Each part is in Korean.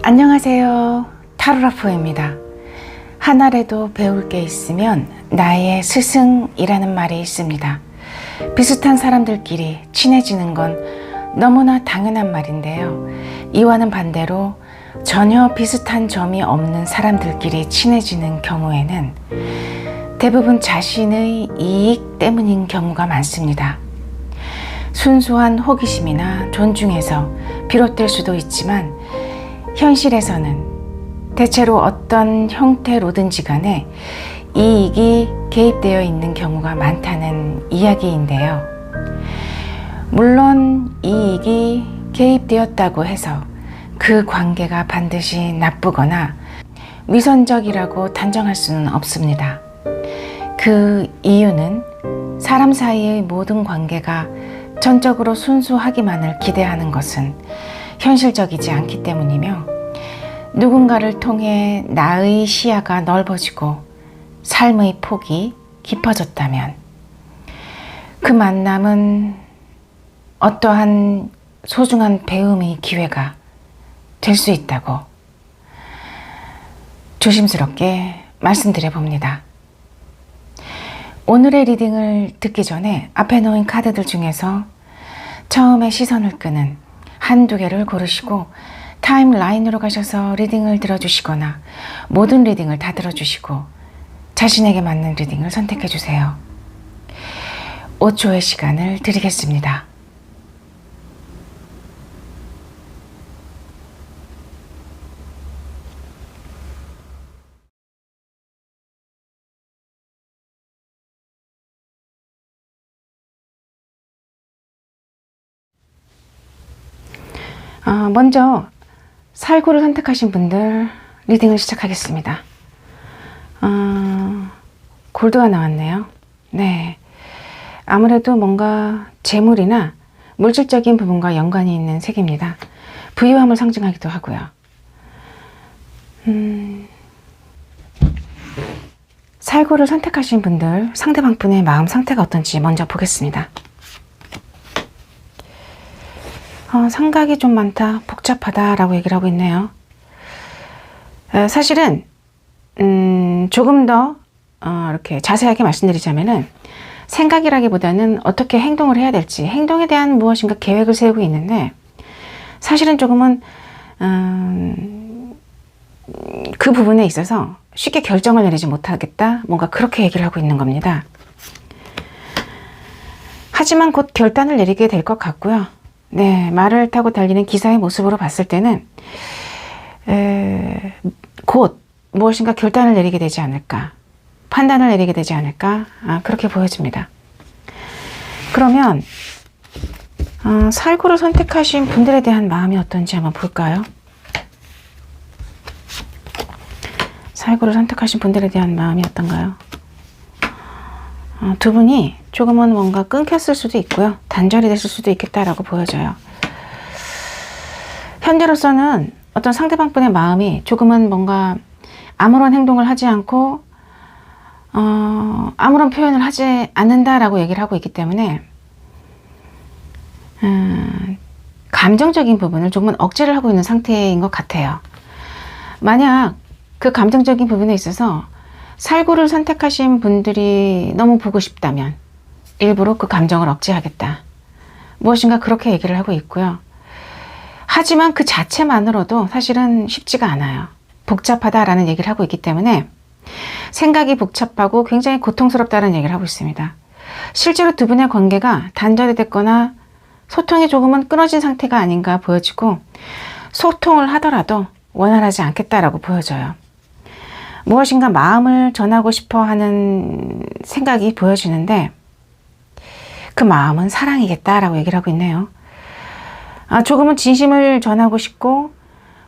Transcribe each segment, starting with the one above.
안녕하세요. 타로라프입니다. 하나라도 배울 게 있으면 나의 스승이라는 말이 있습니다. 비슷한 사람들끼리 친해지는 건 너무나 당연한 말인데요. 이와는 반대로 전혀 비슷한 점이 없는 사람들끼리 친해지는 경우에는 대부분 자신의 이익 때문인 경우가 많습니다. 순수한 호기심이나 존중에서 비롯될 수도 있지만 현실에서는 대체로 어떤 형태로든지 간에 이익이 개입되어 있는 경우가 많다는 이야기인데요. 물론 이익이 개입되었다고 해서 그 관계가 반드시 나쁘거나 위선적이라고 단정할 수는 없습니다. 그 이유는 사람 사이의 모든 관계가 전적으로 순수하기만을 기대하는 것은 현실적이지 않기 때문이며, 누군가를 통해 나의 시야가 넓어지고 삶의 폭이 깊어졌다면 그 만남은 어떠한 소중한 배움의 기회가 될 수 있다고 조심스럽게 말씀드려 봅니다. 오늘의 리딩을 듣기 전에 앞에 놓인 카드들 중에서 처음에 시선을 끄는 한두 개를 고르시고 타임라인으로 가셔서 리딩을 들어주시거나 모든 리딩을 다 들어주시고 자신에게 맞는 리딩을 선택해 주세요. 5초의 시간을 드리겠습니다. 먼저 살구를 선택하신 분들 리딩을 시작하겠습니다. 골드가 나왔네요. 네, 아무래도 뭔가 재물이나 물질적인 부분과 연관이 있는 색입니다. 부유함을 상징하기도 하고요. 살구를 선택하신 분들 상대방 분의 마음 상태가 어떤지 먼저 보겠습니다. 생각이 좀 많다, 복잡하다 라고 얘기를 하고 있네요. 사실은 조금 더 이렇게 자세하게 말씀드리자면은, 생각이라기보다는 어떻게 행동을 해야 될지, 행동에 대한 무엇인가 계획을 세우고 있는데, 사실은 조금은 그 부분에 있어서 쉽게 결정을 내리지 못하겠다, 뭔가 그렇게 얘기를 하고 있는 겁니다. 하지만 곧 결단을 내리게 될 것 같고요. 네, 말을 타고 달리는 기사의 모습으로 봤을 때는 곧 무엇인가 결단을 내리게 되지 않을까, 판단을 내리게 되지 않을까, 그렇게 보여집니다. 그러면 살구를 선택하신 분들에 대한 마음이 어떤지 한번 볼까요? 살구를 선택하신 분들에 대한 마음이 어떤가요? 두 분이 조금은 뭔가 끊겼을 수도 있고요, 단절이 됐을 수도 있겠다라고 보여져요. 현재로서는 어떤 상대방 분의 마음이 조금은 뭔가 아무런 행동을 하지 않고 아무런 표현을 하지 않는다라고 얘기를 하고 있기 때문에 감정적인 부분을 조금은 억제를 하고 있는 상태인 것 같아요. 만약 그 감정적인 부분에 있어서 살구를 선택하신 분들이 너무 보고 싶다면 일부러 그 감정을 억제하겠다, 무엇인가 그렇게 얘기를 하고 있고요. 하지만 그 자체만으로도 사실은 쉽지가 않아요. 복잡하다라는 얘기를 하고 있기 때문에 생각이 복잡하고 굉장히 고통스럽다는 얘기를 하고 있습니다. 실제로 두 분의 관계가 단절이 됐거나 소통이 조금은 끊어진 상태가 아닌가 보여지고, 소통을 하더라도 원활하지 않겠다라고 보여져요. 무엇인가 마음을 전하고 싶어 하는 생각이 보여지는데 그 마음은 사랑이겠다라고 얘기를 하고 있네요. 조금은 진심을 전하고 싶고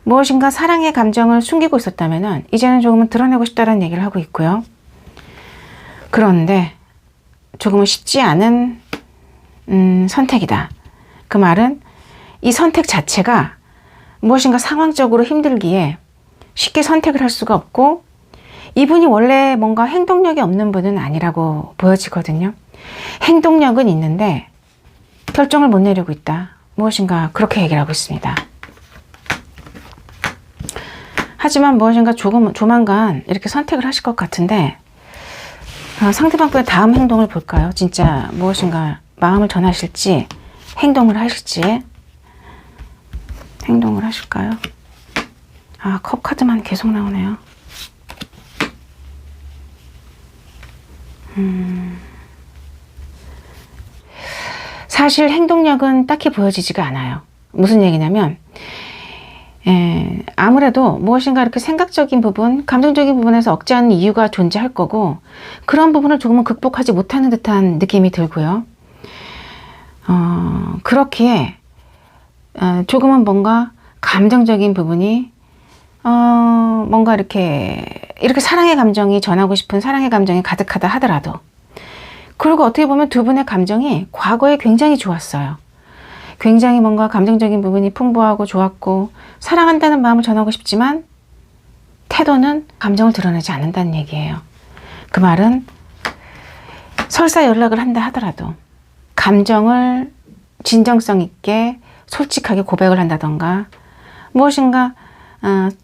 무엇인가 사랑의 감정을 숨기고 있었다면 이제는 조금은 드러내고 싶다는 얘기를 하고 있고요. 그런데 조금은 쉽지 않은 선택이다. 그 말은 이 선택 자체가 무엇인가 상황적으로 힘들기에 쉽게 선택을 할 수가 없고, 이분이 원래 뭔가 행동력이 없는 분은 아니라고 보여지거든요. 행동력은 있는데 결정을 못 내리고 있다, 무엇인가 그렇게 얘기를 하고 있습니다. 하지만 무엇인가 조만간 이렇게 선택을 하실 것 같은데, 상대방 분의 다음 행동을 볼까요? 진짜 무엇인가 마음을 전하실지, 행동을 하실지. 행동을 하실까요? 컵 카드만 계속 나오네요. 사실 행동력은 딱히 보여지지가 않아요. 무슨 얘기냐면, 아무래도 무엇인가 이렇게 생각적인 부분, 감정적인 부분에서 억제하는 이유가 존재할 거고, 그런 부분을 조금은 극복하지 못하는 듯한 느낌이 들고요. 그렇기에 조금은 뭔가 감정적인 부분이 뭔가 이렇게 사랑의 감정이, 전하고 싶은 사랑의 감정이 가득하다 하더라도, 그리고 어떻게 보면 두 분의 감정이 과거에 굉장히 좋았어요. 굉장히 뭔가 감정적인 부분이 풍부하고 좋았고 사랑한다는 마음을 전하고 싶지만 태도는 감정을 드러내지 않는다는 얘기예요. 그 말은 설사 연락을 한다 하더라도 감정을 진정성 있게 솔직하게 고백을 한다던가 무엇인가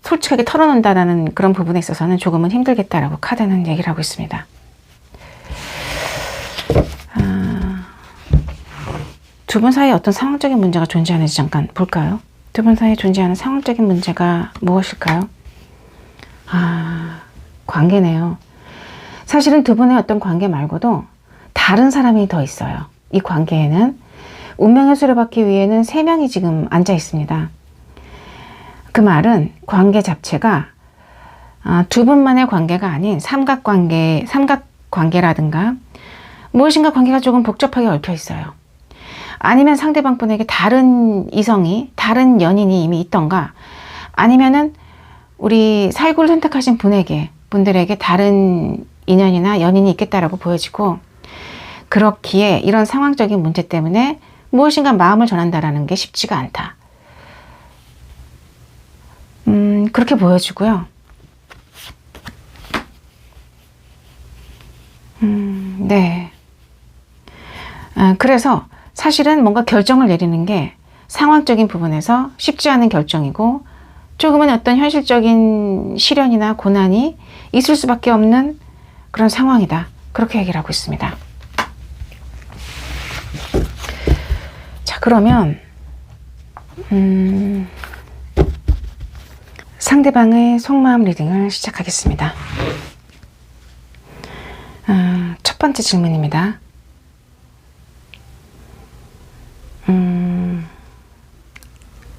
솔직하게 털어놓는다는 그런 부분에 있어서는 조금은 힘들겠다라고 카드는 얘기를 하고 있습니다. 두 분 사이에 어떤 상황적인 문제가 존재하는지 잠깐 볼까요? 두 분 사이에 존재하는 상황적인 문제가 무엇일까요? 관계네요. 사실은 두 분의 어떤 관계 말고도 다른 사람이 더 있어요. 이 관계에는 운명의 수레바퀴 위에는 3명이 지금 앉아 있습니다. 그 말은 관계 자체가 두 분만의 관계가 아닌 삼각관계라든가 무엇인가 관계가 조금 복잡하게 얽혀 있어요. 아니면 상대방 분에게 다른 이성이, 다른 연인이 이미 있던가, 아니면은 우리 살구를 선택하신 분들에게 다른 인연이나 연인이 있겠다라고 보여지고, 그렇기에 이런 상황적인 문제 때문에 무엇인가 마음을 전한다라는 게 쉽지가 않다. 그렇게 보여지고요. 네. 그래서 사실은 뭔가 결정을 내리는 게 상황적인 부분에서 쉽지 않은 결정이고 조금은 어떤 현실적인 시련이나 고난이 있을 수밖에 없는 그런 상황이다. 그렇게 얘기를 하고 있습니다. 자, 그러면 상대방의 속마음 리딩을 시작하겠습니다. 첫 번째 질문입니다.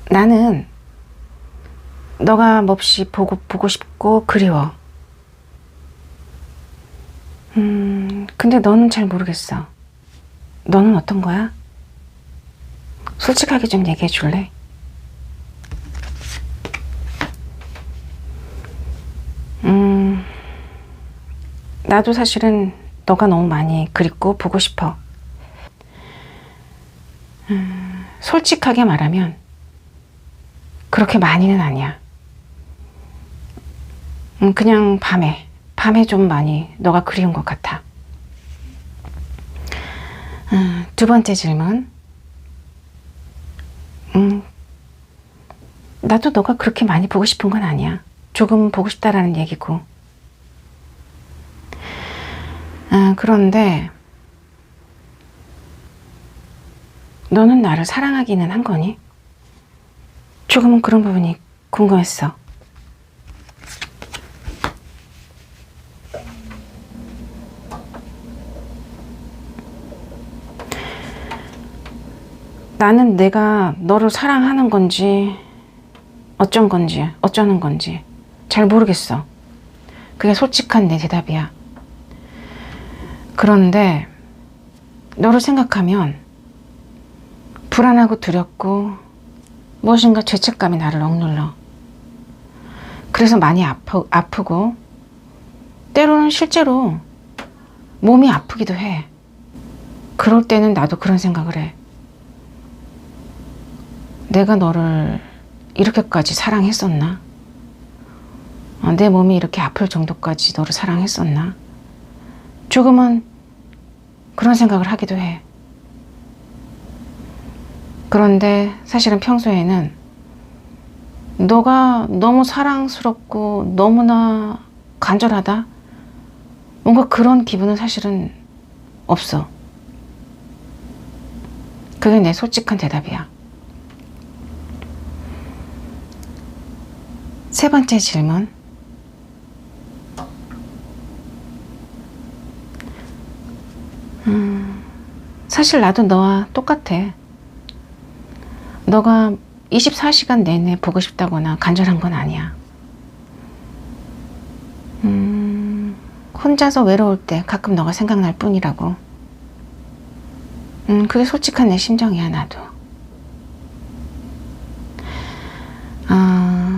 나는 너가 몹시 보고 싶고 그리워. 근데 너는 잘 모르겠어. 너는 어떤 거야? 솔직하게 좀 얘기해 줄래? 나도 사실은 너가 너무 많이 그립고 보고 싶어. 솔직하게 말하면 그렇게 많이는 아니야. 그냥 밤에 좀 많이 너가 그리운 것 같아. 두 번째 질문. 나도 너가 그렇게 많이 보고 싶은 건 아니야. 조금 보고 싶다라는 얘기고. 그런데 너는 나를 사랑하기는 한 거니? 조금은 그런 부분이 궁금했어. 나는 내가 너를 사랑하는 건지 어쩌는 건지 잘 모르겠어. 그게 솔직한 내 대답이야. 그런데 너를 생각하면 불안하고 두렵고 무엇인가 죄책감이 나를 억눌러. 그래서 많이 아프고 때로는 실제로 몸이 아프기도 해. 그럴 때는 나도 그런 생각을 해. 내가 너를 이렇게까지 사랑했었나? 내 몸이 이렇게 아플 정도까지 너를 사랑했었나? 조금은 그런 생각을 하기도 해. 그런데 사실은 평소에는 너가 너무 사랑스럽고 너무나 간절하다? 뭔가 그런 기분은 사실은 없어. 그게 내 솔직한 대답이야. 세 번째 질문. 사실 나도 너와 똑같아. 너가 24시간 내내 보고 싶다거나 간절한 건 아니야. 혼자서 외로울 때 가끔 너가 생각날 뿐이라고. 그게 솔직한 내 심정이야, 나도.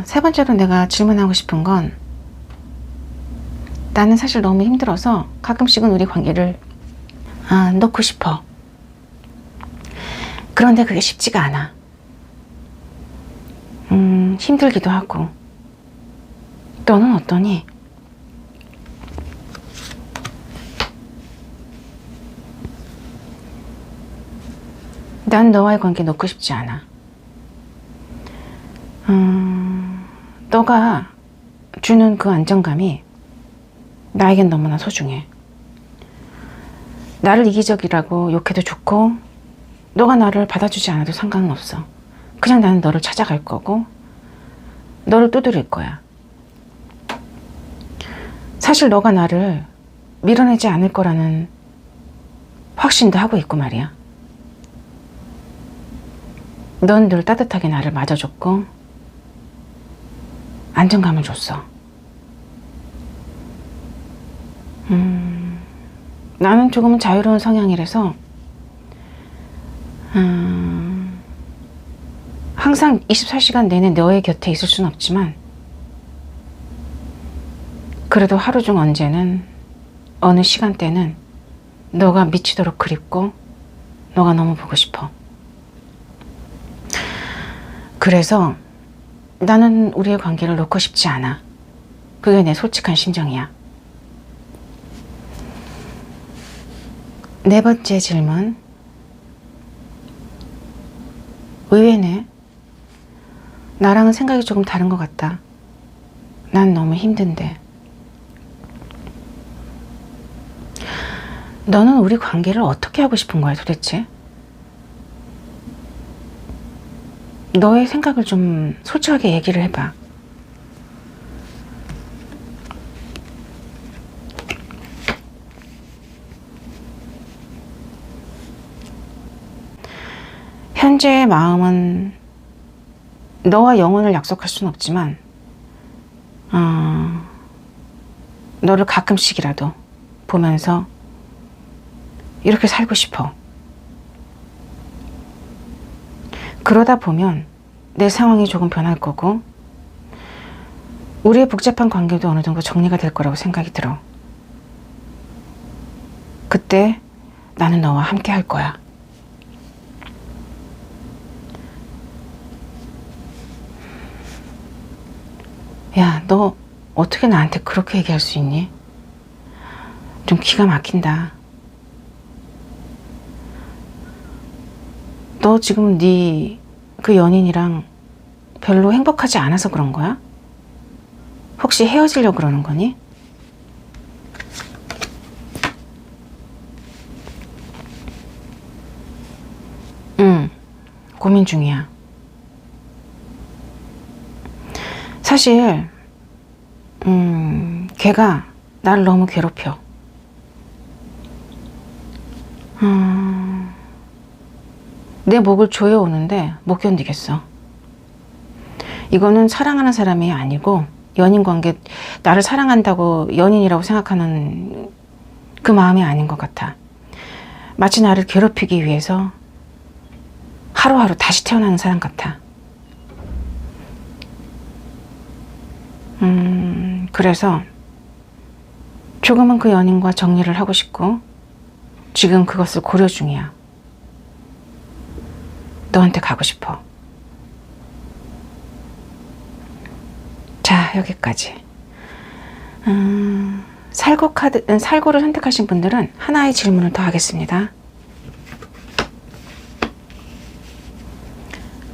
세 번째로 내가 질문하고 싶은 건, 나는 사실 너무 힘들어서 가끔씩은 우리 관계를 놓고 싶어. 그런데 그게 쉽지가 않아. 힘들기도 하고. 너는 어떠니? 난 너와의 관계 놓고 싶지 않아. 너가 주는 그 안정감이 나에겐 너무나 소중해. 나를 이기적이라고 욕해도 좋고, 너가 나를 받아주지 않아도 상관은 없어. 그냥 나는 너를 찾아갈 거고, 너를 두드릴 거야. 사실 너가 나를 밀어내지 않을 거라는 확신도 하고 있고 말이야. 넌 늘 따뜻하게 나를 맞아줬고 안정감을 줬어. 나는 조금은 자유로운 성향이라서 항상 24시간 내내 너의 곁에 있을 수는 없지만, 그래도 하루 중 언제는, 어느 시간대는 너가 미치도록 그립고 너가 너무 보고 싶어. 그래서 나는 우리의 관계를 놓고 싶지 않아. 그게 내 솔직한 심정이야. 네 번째 질문. 의외네. 나랑은 생각이 조금 다른 것 같다. 난 너무 힘든데. 너는 우리 관계를 어떻게 하고 싶은 거야, 도대체? 너의 생각을 좀 솔직하게 얘기를 해봐. 현재의 마음은 너와 영원을 약속할 수는 없지만, 너를 가끔씩이라도 보면서 이렇게 살고 싶어. 그러다 보면 내 상황이 조금 변할 거고, 우리의 복잡한 관계도 어느 정도 정리가 될 거라고 생각이 들어. 그때 나는 너와 함께 할 거야. 야, 너 어떻게 나한테 그렇게 얘기할 수 있니? 좀 기가 막힌다. 너 지금 네 그 연인이랑 별로 행복하지 않아서 그런 거야? 혹시 헤어지려고 그러는 거니? 응, 고민 중이야. 사실 걔가 나를 너무 괴롭혀. 내 목을 조여오는데 못 견디겠어. 이거는 사랑하는 사람이 아니고 연인 관계, 나를 사랑한다고 연인이라고 생각하는 그 마음이 아닌 것 같아. 마치 나를 괴롭히기 위해서 하루하루 다시 태어나는 사람 같아. 그래서 조금은 그 연인과 정리를 하고 싶고 지금 그것을 고려 중이야. 너한테 가고 싶어. 자, 여기까지. 살고를 선택하신 분들은 하나의 질문을 더 하겠습니다.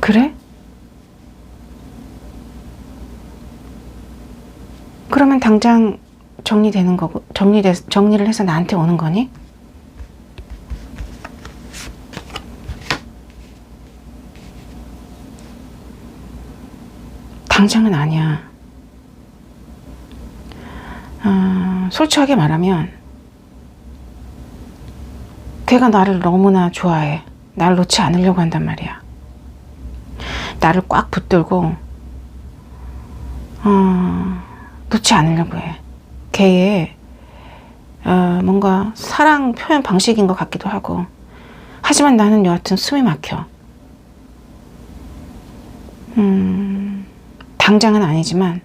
그래? 그러면 당장 정리되는 거고, 정리를 해서 나한테 오는 거니? 당장은 아니야. 솔직하게 말하면 걔가 나를 너무나 좋아해. 날 놓지 않으려고 한단 말이야. 나를 꽉 붙들고 놓지 않으려고 해. 걔의 뭔가 사랑 표현 방식인 것 같기도 하고. 하지만 나는 여하튼 숨이 막혀. 당장은 아니지만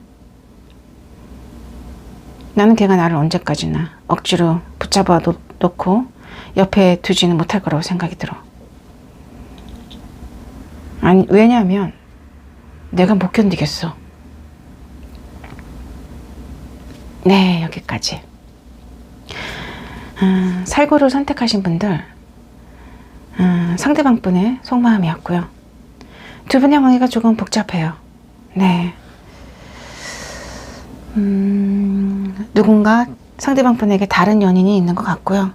나는 걔가 나를 언제까지나 억지로 붙잡아 놓고 옆에 두지는 못할 거라고 생각이 들어. 아니, 왜냐하면 내가 못 견디겠어. 네, 여기까지. 살구를 선택하신 분들, 상대방 분의 속마음이었고요. 두 분의 관계가 조금 복잡해요. 네. 누군가 상대방 분에게 다른 연인이 있는 것 같고요.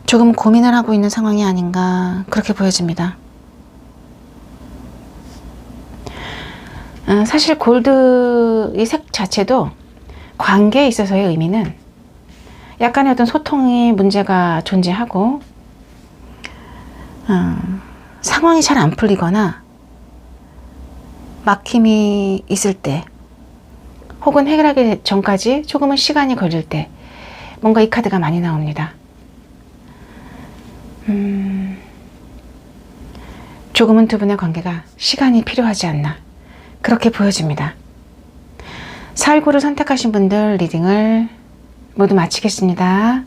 조금 고민을 하고 있는 상황이 아닌가 그렇게 보여집니다. 사실 골드 이 색 자체도 관계에 있어서의 의미는 약간의 어떤 소통이 문제가 존재하고 상황이 잘 안 풀리거나 막힘이 있을 때 혹은 해결하기 전까지 조금은 시간이 걸릴 때 뭔가 이 카드가 많이 나옵니다. 조금은 두 분의 관계가 시간이 필요하지 않나 그렇게 보여집니다. 살구를 선택하신 분들 리딩을 모두 마치겠습니다.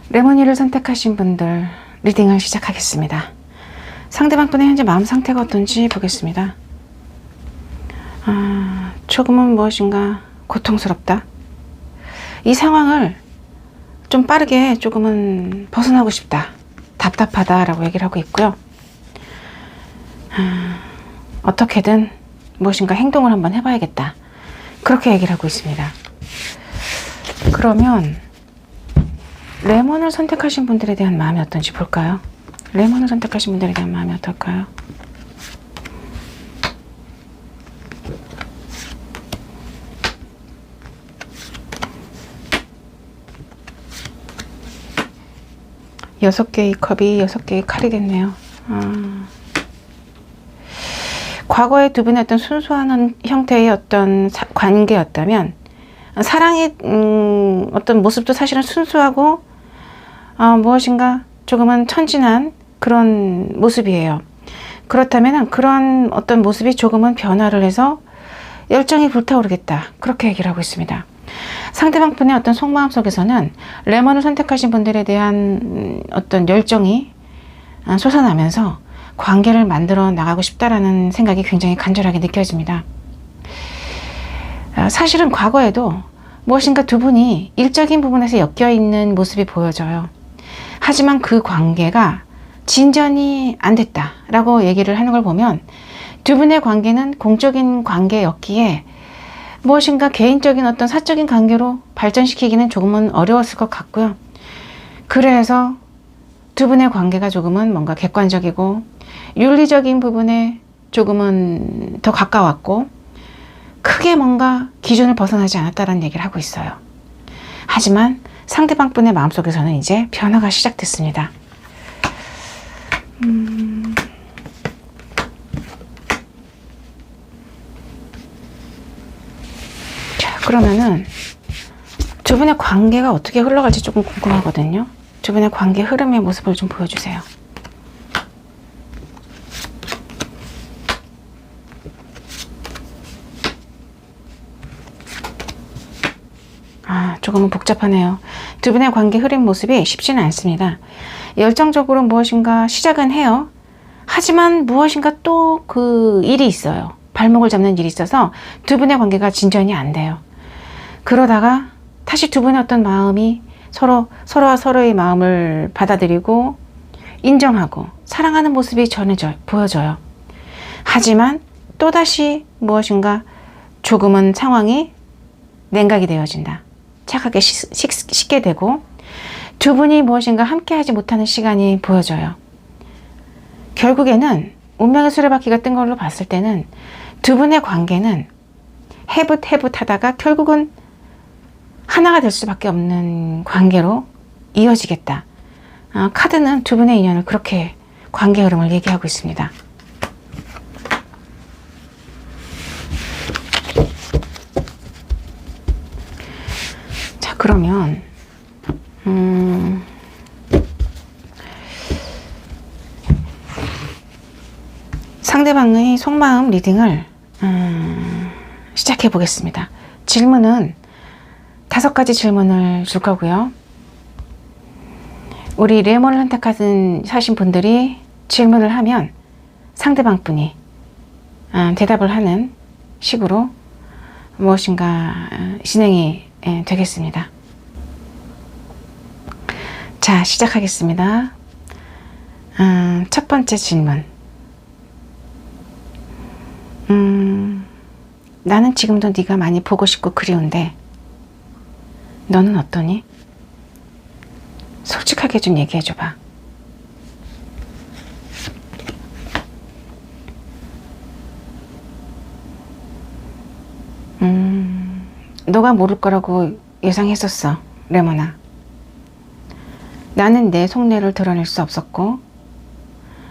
레모니를 선택하신 분들 리딩을 시작하겠습니다. 상대방 분의 현재 마음 상태가 어떤지 보겠습니다. 조금은 무엇인가 고통스럽다. 이 상황을 좀 빠르게 조금은 벗어나고 싶다. 답답하다라고 얘기를 하고 있고요. 어떻게든 무엇인가 행동을 한번 해봐야겠다. 그렇게 얘기를 하고 있습니다. 그러면 레몬을 선택하신 분들에 대한 마음이 어떤지 볼까요? 레몬을 선택하신 분들에 대한 마음이 어떨까요? 여섯 개의 컵이 6개의 칼이 됐네요. 과거에 두 분의 어떤 순수한 형태의 어떤 관계였다면 사랑의 어떤 모습도 사실은 순수하고 무엇인가 조금은 천진한 그런 모습이에요. 그렇다면 그런 어떤 모습이 조금은 변화를 해서 열정이 불타오르겠다. 그렇게 얘기를 하고 있습니다. 상대방 분의 어떤 속마음 속에서는 레몬을 선택하신 분들에 대한 어떤 열정이 솟아나면서 관계를 만들어 나가고 싶다라는 생각이 굉장히 간절하게 느껴집니다. 사실은 과거에도 무엇인가 두 분이 일적인 부분에서 엮여있는 모습이 보여져요. 하지만 그 관계가 진전이 안 됐다라고 얘기를 하는 걸 보면 두 분의 관계는 공적인 관계였기에 무엇인가 개인적인 어떤 사적인 관계로 발전시키기는 조금은 어려웠을 것 같고요. 그래서 두 분의 관계가 조금은 뭔가 객관적이고 윤리적인 부분에 조금은 더 가까웠고 크게 뭔가 기준을 벗어나지 않았다는 얘기를 하고 있어요. 하지만 상대방 분의 마음속에서는 이제 변화가 시작됐습니다. 자, 그러면은 두 분의 관계가 어떻게 흘러갈지 조금 궁금하거든요. 두 분의 관계 흐름의 모습을 좀 보여주세요. 조금은 복잡하네요. 두 분의 관계 흐름 모습이 쉽지는 않습니다. 열정적으로 무엇인가 시작은 해요. 하지만 무엇인가 또 그 일이 있어요. 발목을 잡는 일이 있어서 두 분의 관계가 진전이 안 돼요. 그러다가 다시 두 분의 어떤 마음이 서로와 서로의 마음을 받아들이고 인정하고 사랑하는 모습이 보여져요. 하지만 또다시 무엇인가 조금은 상황이 냉각이 되어진다. 착하게 식게 되고 두 분이 무엇인가 함께하지 못하는 시간이 보여져요. 결국에는 운명의 수레바퀴가 뜬 걸로 봤을 때는 두 분의 관계는 해붓해붓하다가 결국은 하나가 될 수밖에 없는 관계로 이어지겠다. 카드는 두 분의 인연을 그렇게 관계 흐름을 얘기하고 있습니다. 자, 그러면 상대방의 속마음 리딩을 시작해 보겠습니다. 질문은 5가지 질문을 줄 거고요. 우리 레몬을 선택하신 분들이 질문을 하면 상대방 분이 대답을 하는 식으로 무엇인가 진행이 되겠습니다. 자, 시작하겠습니다. 첫 번째 질문. 나는 지금도 네가 많이 보고 싶고 그리운데 너는 어떠니? 솔직하게 좀 얘기해 줘봐. 너가 모를 거라고 예상했었어, 레몬아. 나는 내 속내를 드러낼 수 없었고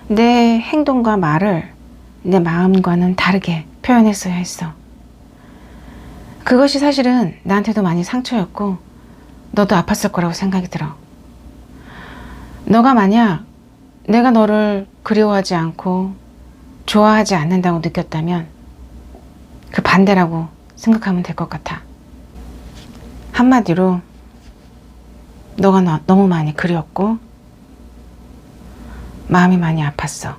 내 행동과 말을 내 마음과는 다르게 표현했어야 했어. 그것이 사실은 나한테도 많이 상처였고 너도 아팠을 거라고 생각이 들어. 너가 만약 내가 너를 그리워하지 않고 좋아하지 않는다고 느꼈다면 그 반대라고 생각하면 될 것 같아. 한마디로 너가 너무 많이 그리웠고 마음이 많이 아팠어.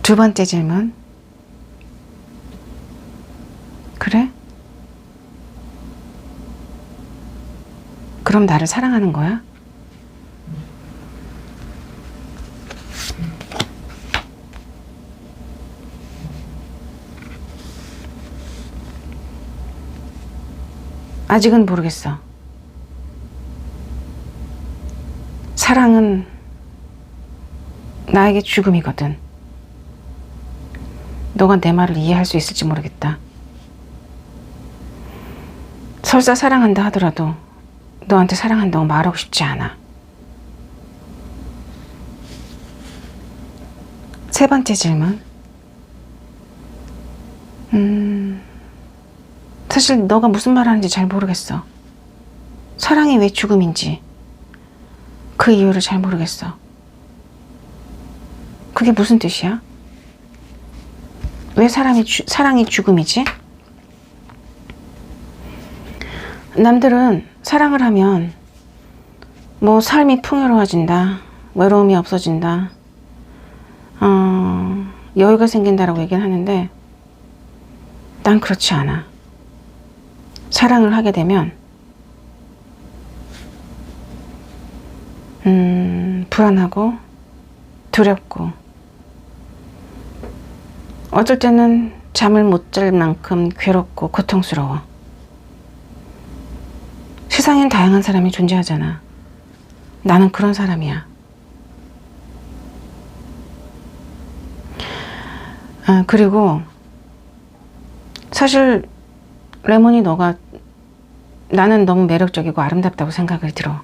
두 번째 질문. 그래? 그럼 나를 사랑하는 거야? 아직은 모르겠어. 사랑은 나에게 죽음이거든. 너가 내 말을 이해할 수 있을지 모르겠다. 설사 사랑한다 하더라도 너한테 사랑한다고 말하고 싶지 않아. 세 번째 질문. 사실 너가 무슨 말 하는지 잘 모르겠어. 사랑이 왜 죽음인지 그 이유를 잘 모르겠어. 그게 무슨 뜻이야? 왜 사랑이 죽음이지? 남들은 사랑을 하면 뭐 삶이 풍요로워진다, 외로움이 없어진다, 여유가 생긴다라고 얘기를 하는데 난 그렇지 않아. 사랑을 하게 되면 불안하고 두렵고 어쩔 때는 잠을 못 잘 만큼 괴롭고 고통스러워. 세상엔 다양한 사람이 존재하잖아. 나는 그런 사람이야. 그리고 사실 레몬이 나는 너무 매력적이고 아름답다고 생각이 들어.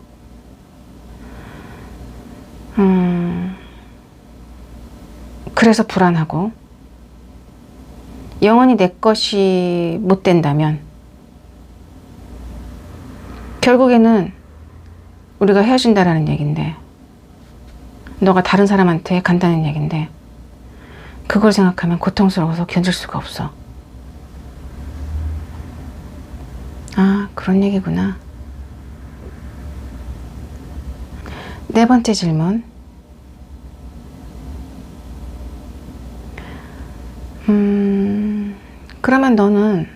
그래서 불안하고 영원히 내 것이 못 된다면 결국에는 우리가 헤어진다라는 얘긴데, 너가 다른 사람한테 간다는 얘긴데 그걸 생각하면 고통스러워서 견딜 수가 없어. 아, 그런 얘기구나. 네 번째 질문. 그러면 너는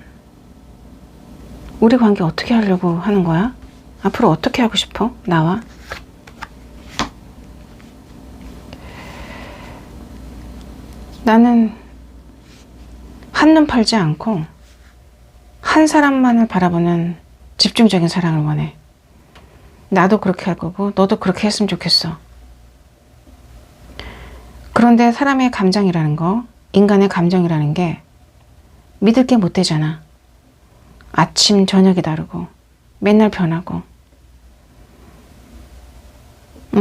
우리 관계 어떻게 하려고 하는 거야? 앞으로 어떻게 하고 싶어? 나와? 나는 한눈 팔지 않고 한 사람만을 바라보는 집중적인 사랑을 원해. 나도 그렇게 할 거고 너도 그렇게 했으면 좋겠어. 그런데 사람의 감정이라는 거, 인간의 감정이라는 게 믿을 게 못 되잖아. 아침 저녁이 다르고 맨날 변하고.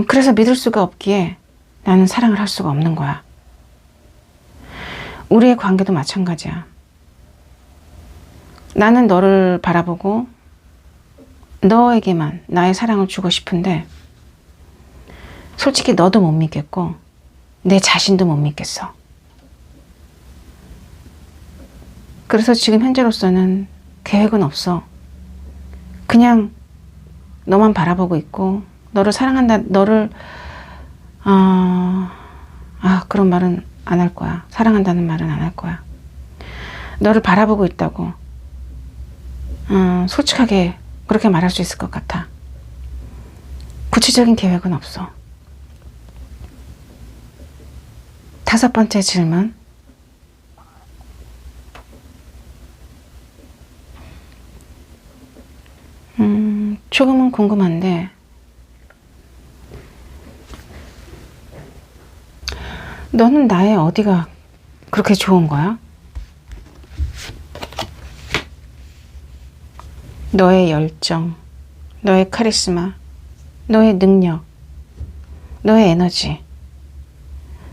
그래서 믿을 수가 없기에 나는 사랑을 할 수가 없는 거야. 우리의 관계도 마찬가지야. 나는 너를 바라보고 너에게만 나의 사랑을 주고 싶은데 솔직히 너도 못 믿겠고 내 자신도 못 믿겠어. 그래서 지금 현재로서는 계획은 없어. 그냥 너만 바라보고 있고 너를 사랑한다. 너를 그런 말은 안 할 거야. 사랑한다는 말은 안 할 거야. 너를 바라보고 있다고 솔직하게 그렇게 말할 수 있을 것 같아. 구체적인 계획은 없어. 5번째 질문. 조금은 궁금한데 너는 나의 어디가 그렇게 좋은 거야? 너의 열정, 너의 카리스마, 너의 능력, 너의 에너지.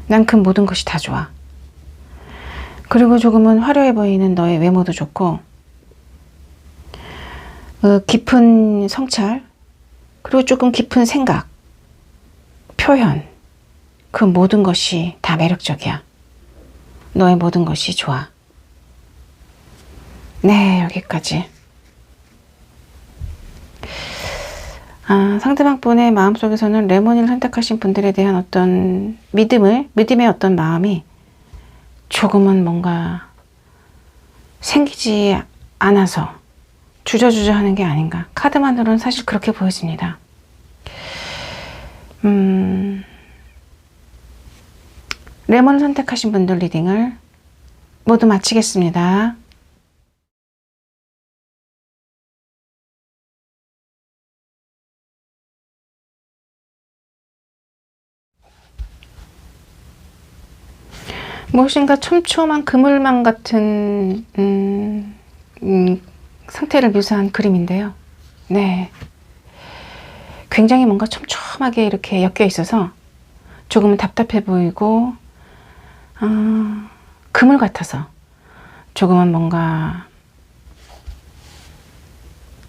난 그 모든 것이 다 좋아. 그리고 조금은 화려해 보이는 너의 외모도 좋고 깊은 성찰, 그리고 조금 깊은 생각, 표현, 그 모든 것이 다 매력적이야. 너의 모든 것이 좋아. 네, 여기까지. 상대방 분의 마음속에서는 레몬이를 선택하신 분들에 대한 어떤 믿음의 어떤 마음이 조금은 뭔가 생기지 않아서 주저주저 하는 게 아닌가. 카드만으로는 사실 그렇게 보여집니다. 레몬을 선택하신 분들 리딩을 모두 마치겠습니다. 무엇인가 촘촘한 그물망 같은 상태를 묘사한 그림인데요. 네, 굉장히 뭔가 촘촘하게 이렇게 엮여 있어서 조금은 답답해 보이고 그물 같아서 조금은 뭔가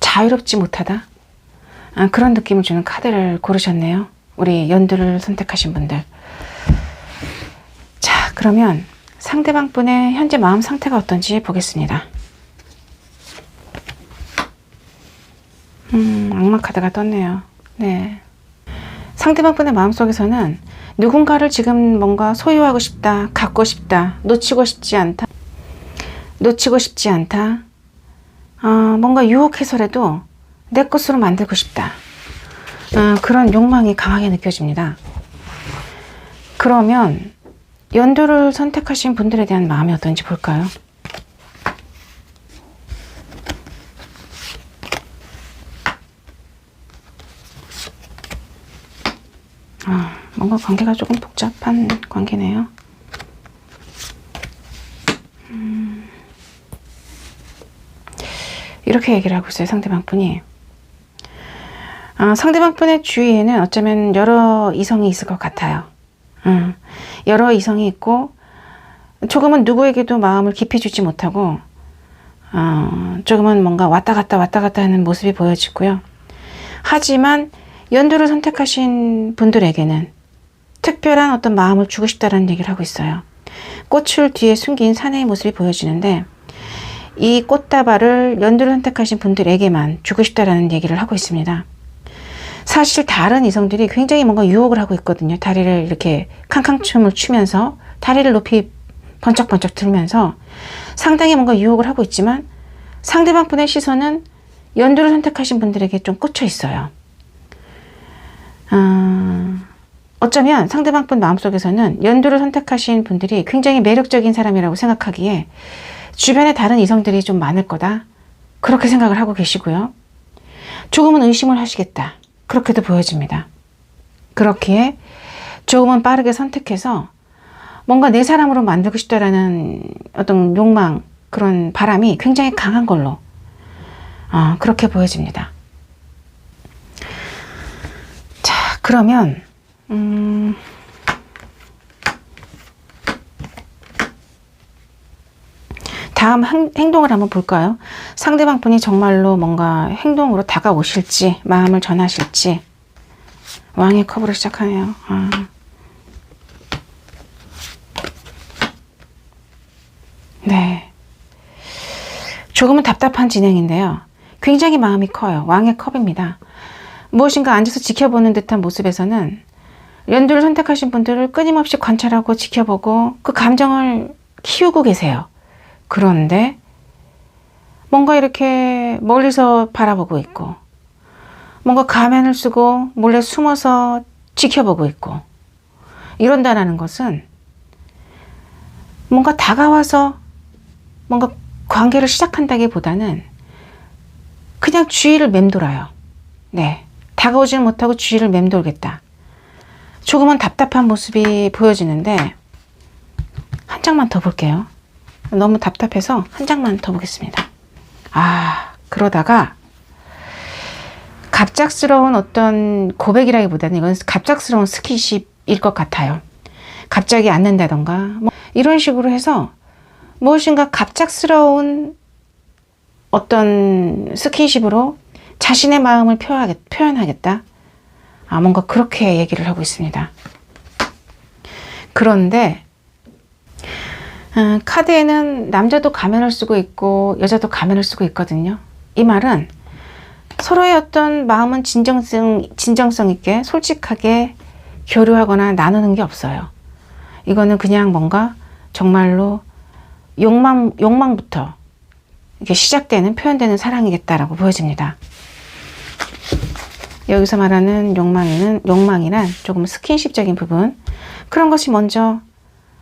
자유롭지 못하다, 그런 느낌을 주는 카드를 고르셨네요. 우리 연두를 선택하신 분들. 자, 그러면 상대방 분의 현재 마음 상태가 어떤지 보겠습니다. 악마 카드가 떴네요. 네, 상대방 분의 마음속에서는 누군가를 지금 뭔가 소유하고 싶다, 갖고 싶다, 놓치고 싶지 않다, 뭔가 유혹해서라도 내 것으로 만들고 싶다, 그런 욕망이 강하게 느껴집니다. 그러면 연두를 선택하신 분들에 대한 마음이 어떤지 볼까요? 뭔가 관계가 조금 복잡한 관계네요. 이렇게 얘기를 하고 있어요, 상대방 분이. 상대방 분의 주위에는 어쩌면 여러 이성이 있을 것 같아요. 여러 이성이 있고 조금은 누구에게도 마음을 깊이 주지 못하고 조금은 뭔가 왔다 갔다 하는 모습이 보여지고요. 하지만 연두를 선택하신 분들에게는 특별한 어떤 마음을 주고 싶다는 얘기를 하고 있어요. 꽃을 뒤에 숨긴 사내의 모습이 보여지는데 이 꽃다발을 연두를 선택하신 분들에게만 주고 싶다라는 얘기를 하고 있습니다. 사실 다른 이성들이 굉장히 뭔가 유혹을 하고 있거든요. 다리를 이렇게 캉캉춤을 추면서 다리를 높이 번쩍번쩍 들면서 상당히 뭔가 유혹을 하고 있지만 상대방 분의 시선은 연두를 선택하신 분들에게 좀 꽂혀 있어요. 어쩌면 상대방 분 마음속에서는 연두를 선택하신 분들이 굉장히 매력적인 사람이라고 생각하기에 주변에 다른 이성들이 좀 많을 거다, 그렇게 생각을 하고 계시고요. 조금은 의심을 하시겠다, 그렇게도 보여집니다. 그렇기에 조금은 빠르게 선택해서 뭔가 내 사람으로 만들고 싶다라는 어떤 욕망, 그런 바람이 굉장히 강한 걸로 그렇게 보여집니다. 자, 그러면 다음 행동을 한번 볼까요? 상대방 분이 정말로 뭔가 행동으로 다가오실지, 마음을 전하실지. 왕의 컵으로 시작하네요. 네. 조금은 답답한 진행인데요. 굉장히 마음이 커요. 왕의 컵입니다. 무엇인가 앉아서 지켜보는 듯한 모습에서는 연두를 선택하신 분들을 끊임없이 관찰하고 지켜보고 그 감정을 키우고 계세요. 그런데 뭔가 이렇게 멀리서 바라보고 있고, 뭔가 가면을 쓰고 몰래 숨어서 지켜보고 있고, 이런다는 것은 뭔가 다가와서 뭔가 관계를 시작한다기보다는 그냥 주위를 맴돌아요. 네, 다가오지는 못하고 주위를 맴돌겠다. 조금은 답답한 모습이 보여지는데 한 장만 더 볼게요. 너무 답답해서 한 장만 더 보겠습니다. 그러다가 갑작스러운 어떤 고백이라기보다는 이건 갑작스러운 스킨십일 것 같아요. 갑자기 앉는다던가 뭐 이런 식으로 해서 무엇인가 갑작스러운 어떤 스킨십으로 자신의 마음을 표현하겠다. 뭔가 그렇게 얘기를 하고 있습니다. 그런데 카드에는 남자도 가면을 쓰고 있고 여자도 가면을 쓰고 있거든요. 이 말은 서로의 어떤 마음은 진정성 있게 솔직하게 교류하거나 나누는 게 없어요. 이거는 그냥 뭔가 정말로 욕망부터 이게 시작되는, 표현되는 사랑이겠다라고 보여집니다. 여기서 말하는 욕망이란 조금 스킨십적인 부분, 그런 것이 먼저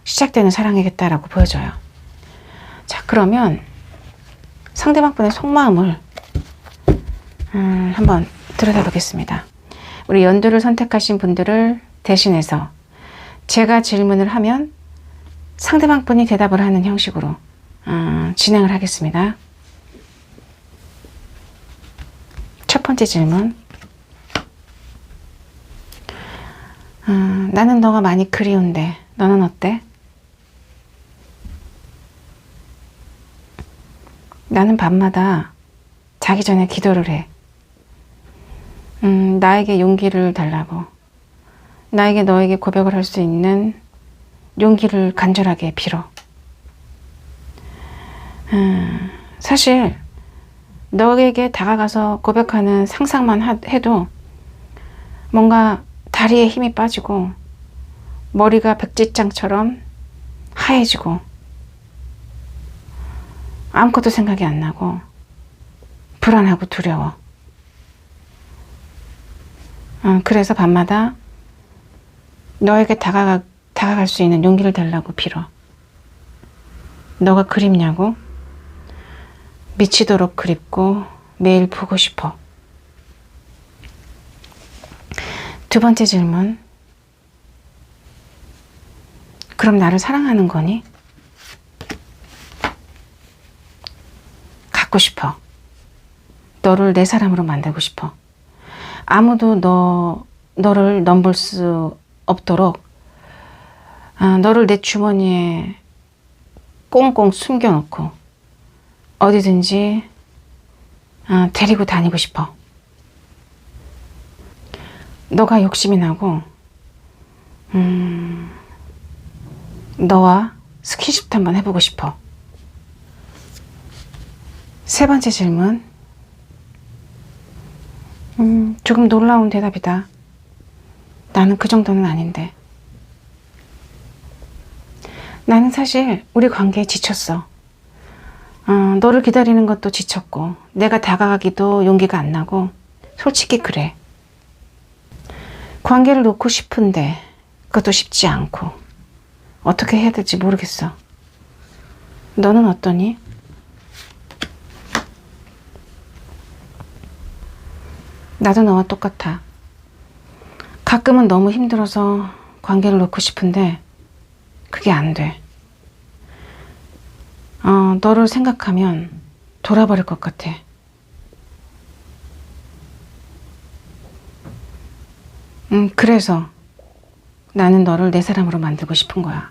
시작되는 사랑이겠다라고 보여져요. 자, 그러면 상대방 분의 속마음을 한번 들여다보겠습니다. 우리 연두를 선택하신 분들을 대신해서 제가 질문을 하면 상대방 분이 대답을 하는 형식으로 진행을 하겠습니다. 첫 번째 질문. 나는 너가 많이 그리운데 너는 어때? 나는 밤마다 자기 전에 기도를 해. 나에게 용기를 달라고. 나에게 너에게 고백을 할 수 있는 용기를 간절하게 빌어. 사실 너에게 다가가서 고백하는 상상만 해도 뭔가 다리에 힘이 빠지고 머리가 백지장처럼 하얘지고 아무것도 생각이 안 나고 불안하고 두려워. 그래서 밤마다 너에게 다가갈 수 있는 용기를 달라고 빌어. 너가 그립냐고? 미치도록 그립고 매일 보고 싶어. 두 번째 질문. 그럼 나를 사랑하는 거니? 갖고 싶어. 너를 내 사람으로 만들고 싶어. 아무도 너를 넘볼 수 없도록 너를 내 주머니에 꽁꽁 숨겨놓고 어디든지 데리고 다니고 싶어. 너가 욕심이 나고 너와 스킨십도 한번 해보고 싶어. 세 번째 질문. 조금 놀라운 대답이다. 나는 그 정도는 아닌데. 나는 사실 우리 관계에 지쳤어. 너를 기다리는 것도 지쳤고 내가 다가가기도 용기가 안 나고 솔직히 그래. 관계를 놓고 싶은데 그것도 쉽지 않고 어떻게 해야 될지 모르겠어. 너는 어떠니? 나도 너와 똑같아. 가끔은 너무 힘들어서 관계를 놓고 싶은데 그게 안 돼. 너를 생각하면 돌아버릴 것 같아. 그래서 나는 너를 내 사람으로 만들고 싶은 거야.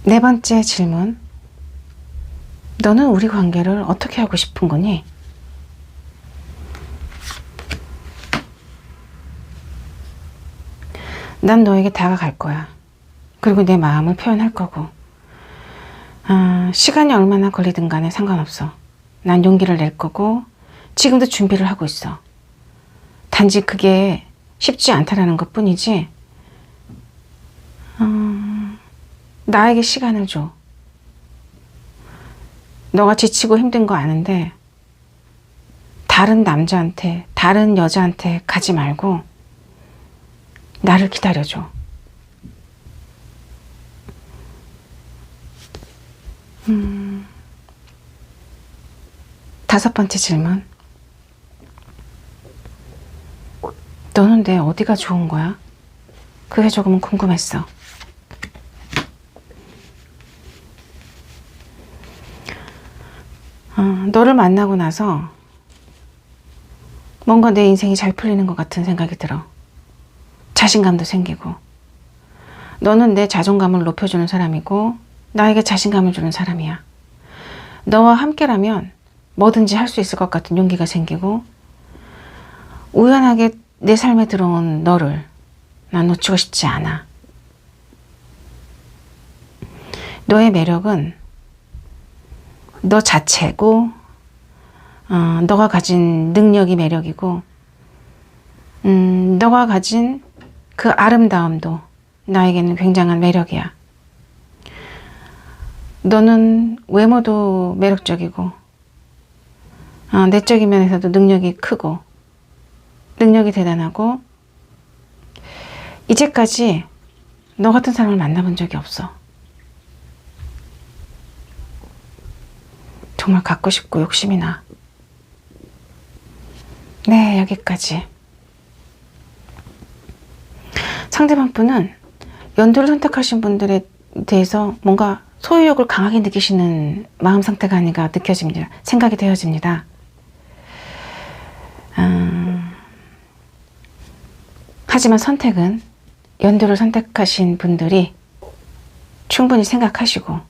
네 번째 질문. 너는 우리 관계를 어떻게 하고 싶은 거니? 난 너에게 다가갈 거야. 그리고 내 마음을 표현할 거고. 시간이 얼마나 걸리든 간에 상관없어. 난 용기를 낼 거고 지금도 준비를 하고 있어. 단지 그게 쉽지 않다라는 것 뿐이지. 나에게 시간을 줘. 너가 지치고 힘든 거 아는데 다른 남자한테, 다른 여자한테 가지 말고 나를 기다려줘. 다섯 번째 질문. 너는 내 어디가 좋은 거야? 그게 조금은 궁금했어. 너를 만나고 나서 뭔가 내 인생이 잘 풀리는 것 같은 생각이 들어. 자신감도 생기고. 너는 내 자존감을 높여주는 사람이고 나에게 자신감을 주는 사람이야. 너와 함께라면 뭐든지 할 수 있을 것 같은 용기가 생기고 우연하게 내 삶에 들어온 너를 난 놓치고 싶지 않아. 너의 매력은 너 자체고 너가 가진 능력이 매력이고 너가 가진 그 아름다움도 나에게는 굉장한 매력이야. 너는 외모도 매력적이고 내적인 면에서도 능력이 크고 능력이 대단하고 이제까지 너 같은 사람을 만나본 적이 없어. 정말 갖고 싶고 욕심이 나. 네, 여기까지. 상대방 분은 연두를 선택하신 분들에 대해서 뭔가 소유욕을 강하게 느끼시는 마음 상태가 아닌가 느껴집니다. 생각이 되어집니다. 하지만 선택은 연두를 선택하신 분들이 충분히 생각하시고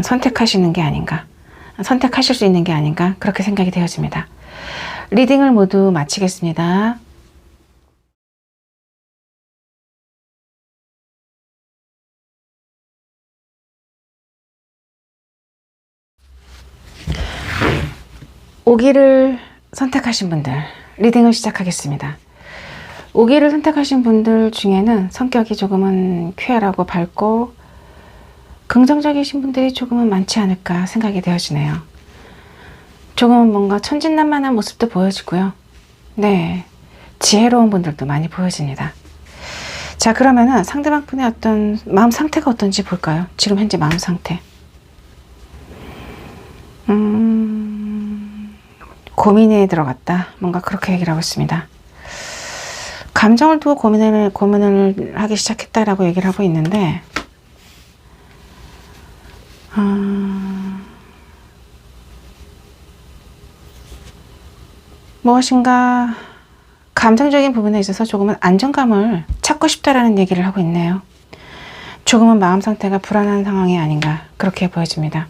선택하시는 게 아닌가, 선택하실 수 있는 게 아닌가 그렇게 생각이 되어집니다. 리딩을 모두 마치겠습니다. 오기를 선택하신 분들 리딩을 시작하겠습니다. 오기를 선택하신 분들 중에는 성격이 조금은 쾌활하고 밝고 긍정적이신 분들이 조금은 많지 않을까 생각이 되어지네요. 조금은 뭔가 천진난만한 모습도 보여지고요. 네, 지혜로운 분들도 많이 보여집니다. 자, 그러면은 상대방 분의 어떤 마음 상태가 어떤지 볼까요? 지금 현재 마음 상태. 고민에 들어갔다. 뭔가 그렇게 얘기를 하고 있습니다. 감정을 두고 고민을 하기 시작했다라고 얘기를 하고 있는데, 무엇인가 감정적인 부분에 있어서 조금은 안정감을 찾고 싶다라는 얘기를 하고 있네요. 조금은 마음 상태가 불안한 상황이 아닌가 그렇게 보여집니다.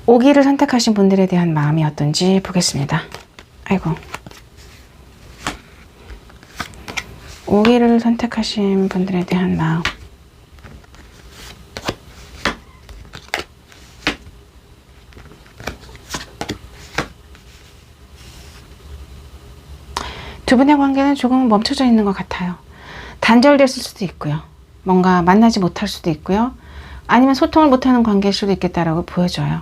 오기를 선택하신 분들에 대한 마음이 어떤지 보겠습니다. 아이고. 오기를 선택하신 분들에 대한 마음. 두 분의 관계는 조금 멈춰져 있는 것 같아요. 단절됐을 수도 있고요. 뭔가 만나지 못할 수도 있고요. 아니면 소통을 못하는 관계일 수도 있겠다라고 보여져요.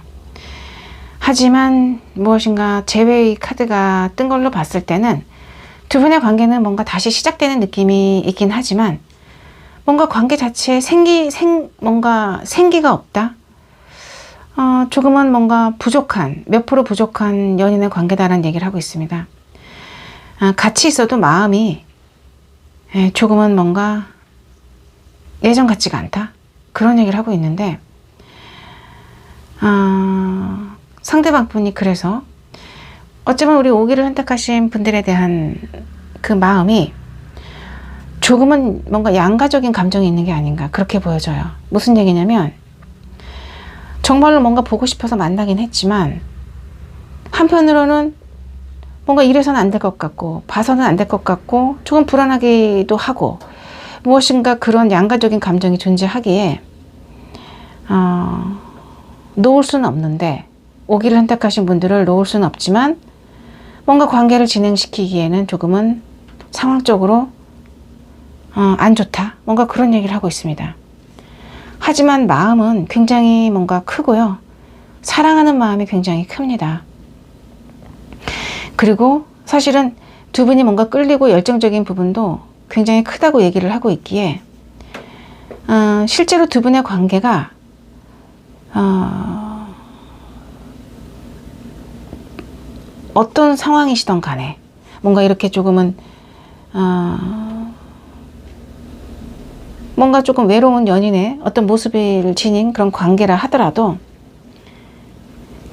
하지만 무엇인가 제외의 카드가 뜬 걸로 봤을 때는 두 분의 관계는 뭔가 다시 시작되는 느낌이 있긴 하지만 뭔가 관계 자체에 뭔가 생기가 없다. 조금은 뭔가 부족한, 몇 프로 부족한 연인의 관계다라는 얘기를 하고 있습니다. 같이 있어도 마음이 조금은 뭔가 예전 같지가 않다. 그런 얘기를 하고 있는데 상대방 분이 그래서 어쩌면 우리 5기를 선택하신 분들에 대한 그 마음이 조금은 뭔가 양가적인 감정이 있는 게 아닌가 그렇게 보여져요. 무슨 얘기냐면 정말로 뭔가 보고 싶어서 만나긴 했지만 한편으로는 뭔가 이래서는 안 될 것 같고 봐서는 안 될 것 같고 조금 불안하기도 하고 무엇인가 그런 양가적인 감정이 존재하기에 놓을 수는 없는데 5기를 선택하신 분들을 놓을 수는 없지만 뭔가 관계를 진행시키기에는 조금은 상황적으로 안 좋다. 뭔가 그런 얘기를 하고 있습니다. 하지만 마음은 굉장히 뭔가 크고요. 사랑하는 마음이 굉장히 큽니다. 그리고 사실은 두 분이 뭔가 끌리고 열정적인 부분도 굉장히 크다고 얘기를 하고 있기에 실제로 두 분의 관계가 어떤 상황이시던 간에 뭔가 이렇게 조금은 뭔가 조금 외로운 연인의 어떤 모습을 지닌 그런 관계라 하더라도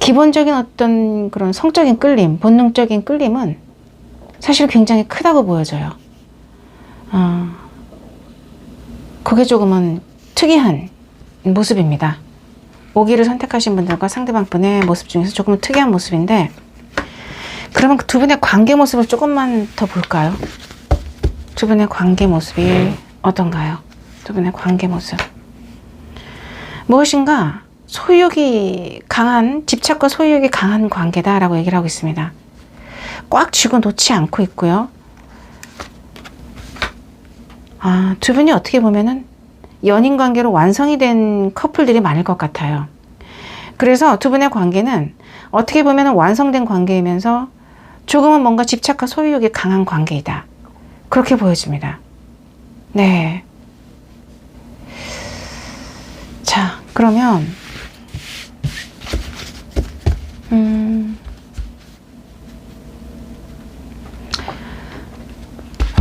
기본적인 어떤 그런 성적인 끌림, 본능적인 끌림은 사실 굉장히 크다고 보여져요. 그게 조금은 특이한 모습입니다. 5기를 선택하신 분들과 상대방 분의 모습 중에서 조금은 특이한 모습인데 그러면 두 분의 관계 모습을 조금만 더 볼까요? 두 분의 관계 모습이 어떤가요? 두 분의 관계 모습. 무엇인가 소유욕이 강한, 집착과 소유욕이 강한 관계다라고 얘기를 하고 있습니다. 꽉 쥐고 놓지 않고 있고요. 두 분이 어떻게 보면은 연인 관계로 완성이 된 커플들이 많을 것 같아요. 그래서 두 분의 관계는 어떻게 보면은 완성된 관계이면서 조금은 뭔가 집착과 소유욕이 강한 관계이다. 그렇게 보여집니다. 네. 자, 그러면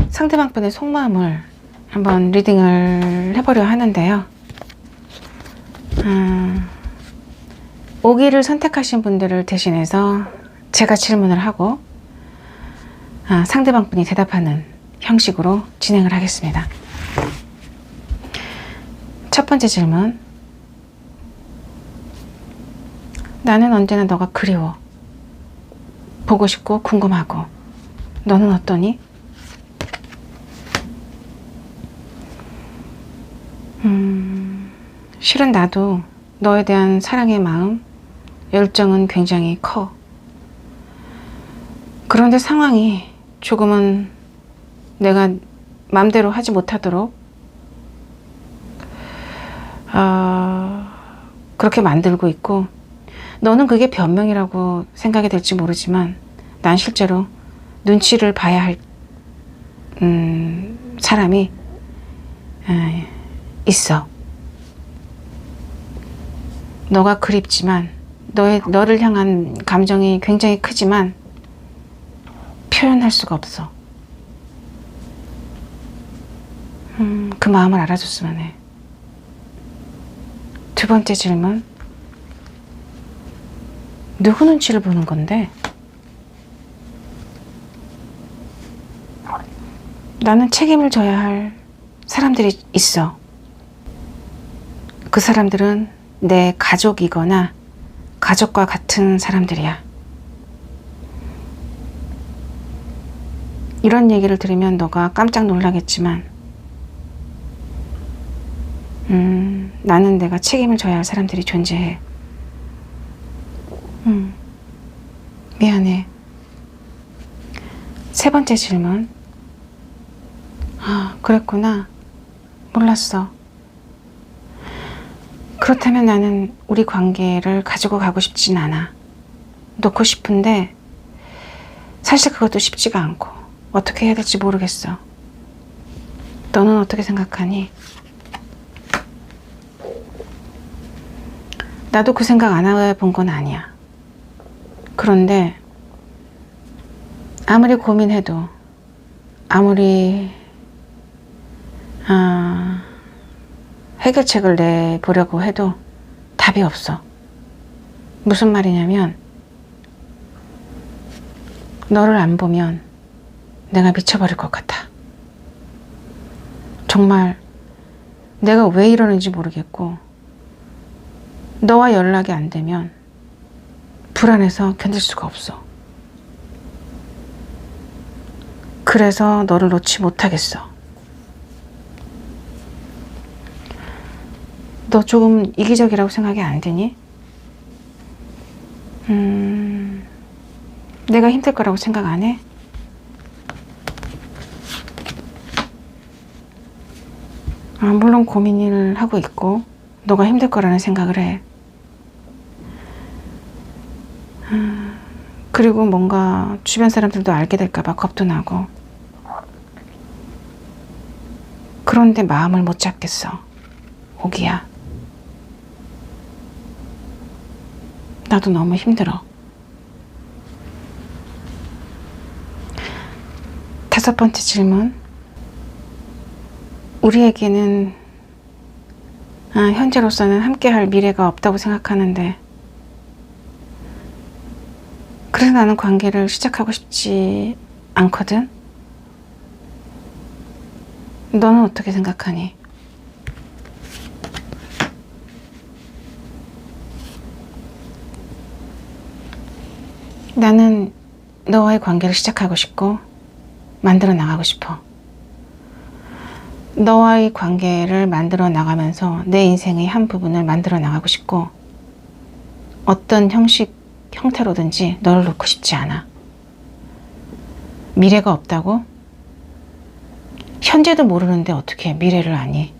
상대방 분의 속마음을 한번 리딩을 해보려 하는데요. 5기를 선택하신 분들을 대신해서 제가 질문을 하고 상대방 분이 대답하는 형식으로 진행을 하겠습니다. 첫 번째 질문. 나는 언제나 너가 그리워. 보고 싶고 궁금하고. 너는 어떠니? 실은 나도 너에 대한 사랑의 마음, 열정은 굉장히 커. 그런데 상황이 조금은 내가 마음대로 하지 못하도록 그렇게 만들고 있고 너는 그게 변명이라고 생각이 될지 모르지만 난 실제로 눈치를 봐야 할 사람이 있어. 너가 그립지만 너를 향한 감정이 굉장히 크지만 표현할 수가 없어. 그 마음을 알아줬으면 해. 두 번째 질문. 누구 눈치를 보는 건데? 나는 책임을 져야 할 사람들이 있어. 그 사람들은 내 가족이거나 가족과 같은 사람들이야. 이런 얘기를 들으면 너가 깜짝 놀라겠지만 나는 내가 책임을 져야 할 사람들이 존재해. 미안해. 세 번째 질문. 그랬구나. 몰랐어. 그렇다면 나는 우리 관계를 가지고 가고 싶진 않아. 놓고 싶은데 사실 그것도 쉽지가 않고 어떻게 해야 될지 모르겠어. 너는 어떻게 생각하니? 나도 그 생각 안 해본 건 아니야. 그런데 아무리 고민해도 아무리 해결책을 내보려고 해도 답이 없어. 무슨 말이냐면 너를 안 보면 내가 미쳐버릴 것 같아. 정말 내가 왜 이러는지 모르겠고 너와 연락이 안 되면 불안해서 견딜 수가 없어. 그래서 너를 놓지 못하겠어. 너 조금 이기적이라고 생각이 안 되니? 내가 힘들 거라고 생각 안 해? 물론 고민을 하고 있고 너가 힘들 거라는 생각을 해. 그리고 뭔가 주변 사람들도 알게 될까 봐 겁도 나고. 그런데 마음을 못 잡겠어. 오기야. 나도 너무 힘들어. 5번째 질문. 우리에게는 현재로서는 함께할 미래가 없다고 생각하는데 그래서 나는 관계를 시작하고 싶지 않거든. 너는 어떻게 생각하니? 나는 너와의 관계를 시작하고 싶고 만들어 나가고 싶어. 너와의 관계를 만들어 나가면서 내 인생의 한 부분을 만들어 나가고 싶고 어떤 형태로든지 너를 놓고 싶지 않아. 미래가 없다고? 현재도 모르는데 어떻게 미래를 아니?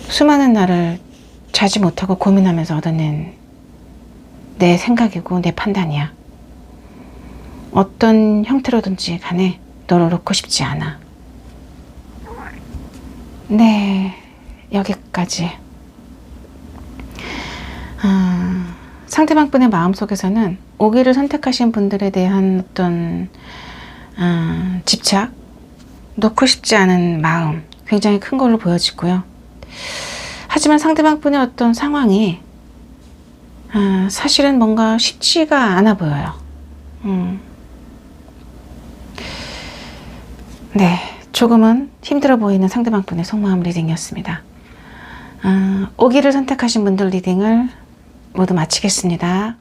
수많은 날을 자지 못하고 고민하면서 얻어낸 내 생각이고 내 판단이야. 어떤 형태로든지 간에 너를 놓고 싶지 않아. 네, 여기까지. 상대방분의 마음속에서는 오기를 선택하신 분들에 대한 어떤 집착, 놓고 싶지 않은 마음 굉장히 큰 걸로 보여지고요. 하지만 상대방분의 어떤 상황이 사실은 뭔가 쉽지가 않아 보여요. 네, 조금은 힘들어 보이는 상대방분의 속마음 리딩이었습니다. 오기를 선택하신 분들 리딩을 모두 마치겠습니다.